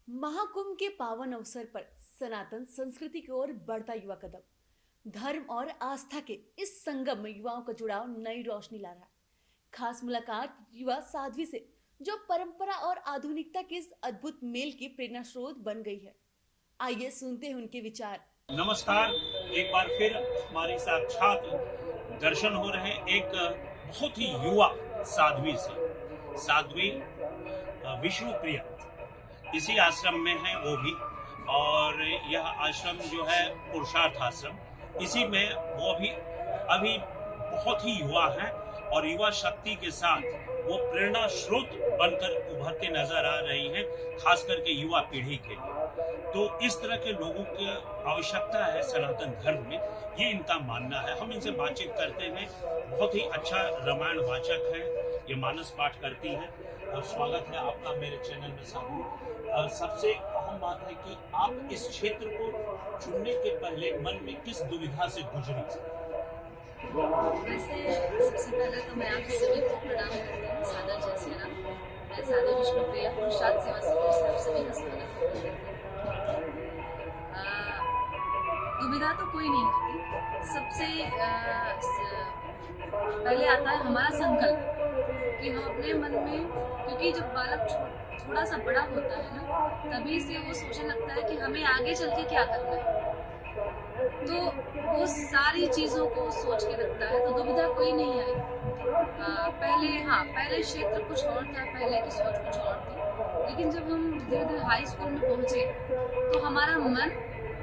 महाकुंभ के पावन अवसर पर सनातन संस्कृति की ओर बढ़ता युवा कदम धर्म और आस्था के इस संगम में युवाओं का जुड़ाव नई रोशनी ला रहा है। खास मुलाकात युवा साध्वी से जो परंपरा और आधुनिकता के इस अद्भुत मेल की प्रेरणा स्रोत बन गई है। आइए सुनते हैं उनके विचार। नमस्कार, एक बार फिर हमारे साक्षात दर्शन हो रहे हैं एक बहुत ही युवा साध्वी से। साध्वी विष्णु प्रिया इसी आश्रम में है वो भी, और यह आश्रम जो है पुरुषार्थ आश्रम, इसी में वो भी अभी बहुत ही युवा है और युवा शक्ति के साथ वो प्रेरणा स्रोत बनकर उभरते नजर आ रही हैं, खास करके युवा पीढ़ी के लिए। तो इस तरह के लोगों की आवश्यकता है सनातन धर्म में, ये इनका मानना है। हम इनसे बातचीत करते हैं। बहुत ही अच्छा रामायण वाचक है, ये मानस पाठ करती हैं। और स्वागत है आपका मेरे चैनल में साधु। सबसे अहम बात है कि आप इस क्षेत्र को चुनने के पहले मन में किस दुविधा से गुजरी? वैसे सबसे पहले तो मैं आप सभी को प्रणाम करती हूँ। सादर जय श्री राम। मैं साधु विष्णु प्रिया पुरुषार्थ सेवा समिति से आप सभी का स्वागत करती हूँ। दुविधा तो कोई नहीं होती। सबसे पहले आता है हमारा संकल्प कि हम अपने मन में, क्योंकि जब बालक थोड़ा सा बड़ा होता है ना, तभी से वो सोचने लगता है कि हमें आगे चल के क्या करना है। तो वो सारी चीजों को सोच के रखता है, तो दुविधा कोई नहीं आई। पहले क्षेत्र कुछ और था, पहले की सोच कुछ और थी। लेकिन जब हम धीरे धीरे हाई स्कूल में पहुंचे तो हमारा मन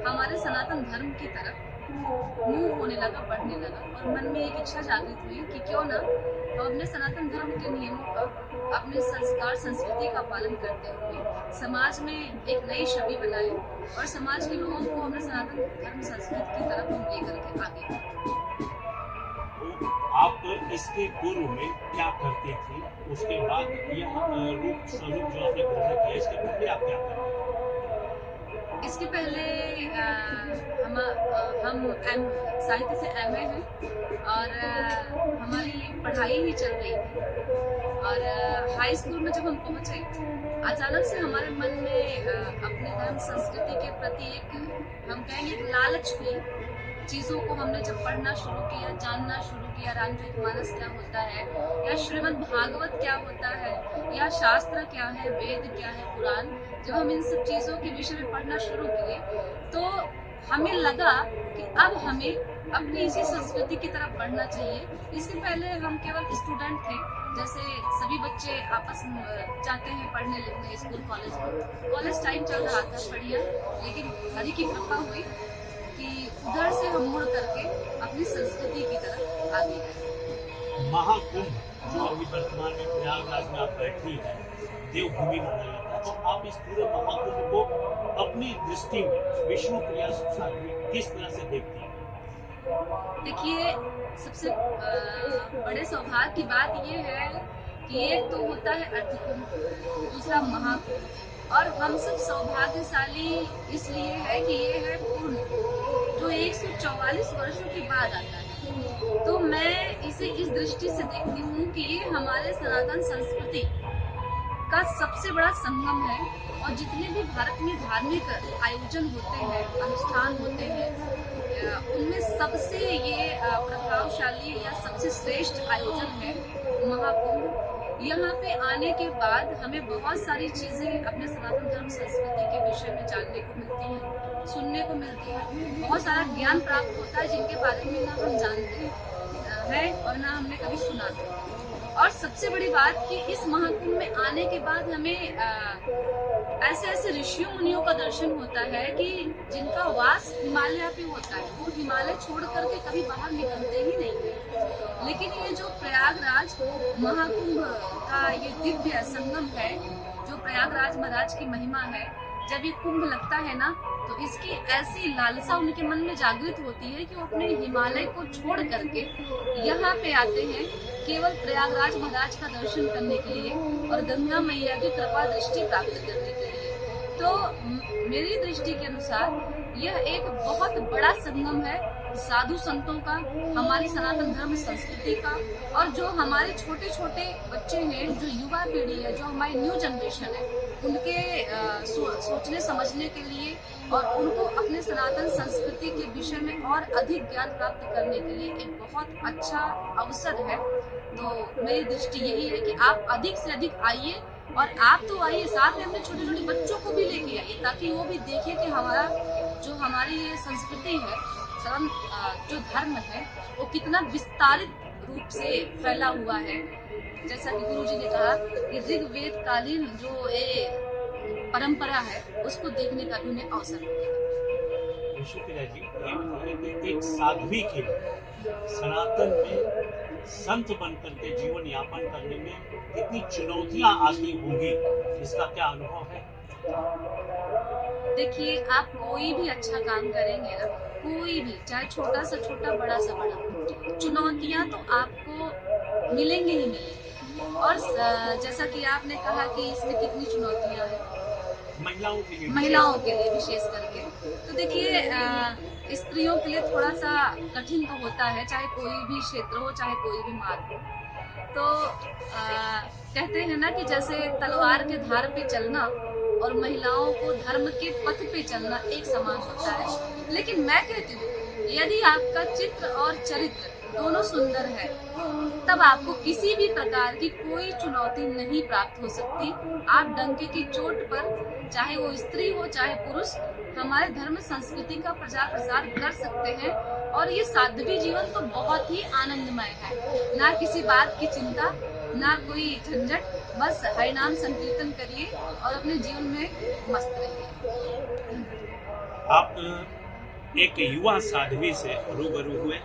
हमारे सनातन धर्म की तरफ मूव होने लगा, बढ़ने लगा, और मन में एक इच्छा जागृत हुई कि क्यों ना हम अपने सनातन धर्म के नियमों का, अपने संस्कार संस्कृति का पालन करते हुए समाज में एक नई छवि बनाए और समाज के लोगों को अपने सनातन धर्म संस्कृति की तरफ हम लेकर के आगे बढ़े। तो आप इसके पूर्व में क्या करते थे? उसके बाद यह रूप स्वरूप जो आपने ग्रहण किया, इसके पहले आप क्या करते थे? इसके पहले हम साहित्य से एमए हैं और हमारी पढ़ाई ही चल रही थी। और हाई स्कूल में जब हम पहुंचे, अचानक से हमारे मन में अपने धर्म संस्कृति के प्रति एक, हम कहेंगे, एक लालच हुई। चीज़ों को हमने जब पढ़ना शुरू किया, जानना शुरू किया, रामचरितमानस क्या होता है, या श्रीमद् भागवत क्या होता है, या शास्त्र क्या है, वेद क्या है, पुराण, जब हम इन सब चीज़ों के विषय में पढ़ना शुरू किए तो हमें लगा कि अब हमें अपनी इसी संस्कृति की तरफ बढ़ना चाहिए। इसके पहले हम केवल स्टूडेंट थे, जैसे सभी बच्चे आपस में जाते हैं पढ़ने लिखने स्कूल कॉलेज में। कॉलेज टाइम चल रहा था बढ़िया, लेकिन हरि की कृपा हुई कि उधर से हम मुड़ करके अपनी संस्कृति की तरफ आगे गए। महाकुंभ जो अभी वर्तमान में प्रयागराज में आप बैठी है, देवभूमि माना जाता है, तो आप इस पूरे महाकुंभ को अपनी दृष्टि में विष्णु प्रिया साध्वी किस तरह से देखती है? देखिए, सबसे बड़े सौभाग्य की बात ये है कि एक तो होता है अर्धकुंभ, दूसरा महाकुंभ, और हम सब सौभाग्यशाली इसलिए है कि ये है पूर्ण, जो 144 वर्षों के बाद आता है। तो मैं इसे इस दृष्टि से देखती हूँ कि ये हमारे सनातन संस्कृति का सबसे बड़ा संगम है, और जितने भी भारत में धार्मिक आयोजन होते हैं, अनुष्ठान होते हैं, उनमें सबसे ये प्रभावशाली या सबसे श्रेष्ठ आयोजन है महाकुंभ। यहाँ पे आने के बाद हमें बहुत सारी चीज़ें अपने सनातन धर्म संस्कृति के विषय में जानने को मिलती हैं, सुनने को मिलती है, बहुत सारा ज्ञान प्राप्त होता है जिनके बारे में ना हम जानते हैं और ना हमने कभी सुना था। और सबसे बड़ी बात कि इस महाकुंभ में आने के बाद हमें ऐसे ऐसे ऋषियों मुनियों का दर्शन होता है कि जिनका वास हिमालय पे होता है, वो हिमालय छोड़ करके कभी बाहर निकलते ही नहीं है। लेकिन ये जो प्रयागराज महाकुंभ का ये दिव्य संगम है, जो प्रयागराज महाराज की महिमा है, जब ये कुंभ लगता है ना, तो इसकी ऐसी लालसा उनके मन में जागृत होती है कि वो अपने हिमालय को छोड़ करके यहाँ पे आते हैं केवल प्रयागराज महाराज का दर्शन करने के लिए और गंगा मैया की कृपा दृष्टि प्राप्त करने के लिए। तो मेरी दृष्टि के अनुसार यह एक बहुत बड़ा संगम है साधु संतों का, हमारी सनातन धर्म संस्कृति का, और जो हमारे छोटे छोटे बच्चे हैं, जो युवा पीढ़ी है, जो हमारी न्यू जनरेशन है, उनके सोचने समझने के लिए और उनको अपने सनातन संस्कृति के विषय में और अधिक ज्ञान प्राप्त करने के लिए एक बहुत अच्छा अवसर है। तो मेरी दृष्टि यही है कि आप अधिक से अधिक आइए, और आप तो आइए, साथ में अपने छोटे छोटे बच्चों को भी लेके आइए, ताकि वो भी देखें कि हमारी ये संस्कृति है, जो धर्म है वो कितना विस्तारित रूप से फैला हुआ है। जैसा कि गुरुजी ने कहा कि ऋग्वेद कालीन जो ये परंपरा है उसको देखने का भी उन्हें अवसर मिलेगा। विष्णुप्रिया जी, ये बताइए कि एक साध्वी के लिए सनातन में संत बनकर के जीवन यापन करने में कितनी चुनौतियां आती होंगी, इसका क्या अनुभव है? देखिए, आप कोई भी अच्छा काम करेंगे ना, कोई भी, चाहे छोटा सा छोटा, बड़ा सा बड़ा, चुनौतियां तो आपको मिलेंगे ही मिलेंगी। और जैसा कि आपने कहा कि इसमें कितनी चुनौतियां हैं महिलाओं के लिए विशेष करके, तो देखिए स्त्रियों के लिए थोड़ा सा कठिन तो होता है, चाहे कोई भी क्षेत्र हो, चाहे कोई भी मार्ग हो। तो कहते हैं ना कि जैसे तलवार के धार पे चलना और महिलाओं को धर्म के पथ पे चलना एक समान होता है। लेकिन मैं कहती हूँ, यदि आपका चित्र और चरित्र दोनों सुंदर है, तब आपको किसी भी प्रकार की कोई चुनौती नहीं प्राप्त हो सकती। आप डंके की चोट पर, चाहे वो स्त्री हो चाहे पुरुष, हमारे धर्म संस्कृति का प्रचार प्रसार कर सकते हैं। और ये साध्वी जीवन तो बहुत ही आनंदमय है, ना किसी बात की चिंता, ना कोई झंझट, बस हरिनाम संकीर्तन करिए और अपने जीवन में मस्त रहिए। आप एक युवा साध्वी से रूबरू हुए,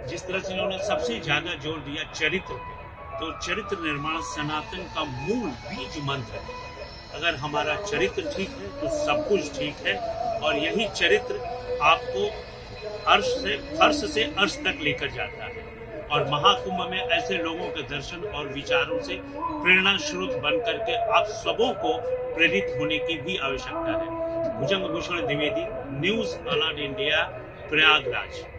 जिस तरह से उन्होंने सबसे ज्यादा जोर दिया चरित्र पे, तो चरित्र निर्माण सनातन का मूल बीज मंत्र है। अगर हमारा चरित्र ठीक है तो सब कुछ ठीक है, और यही चरित्र आपको फर्श से अर्श तक लेकर जाता है। और महाकुंभ में ऐसे लोगों के दर्शन और विचारों से प्रेरणा स्रोत बन करके आप सबों को प्रेरित होने की भी आवश्यकता है। Bhujang Bhushan Dwivedi, news alert India, Prayagraj.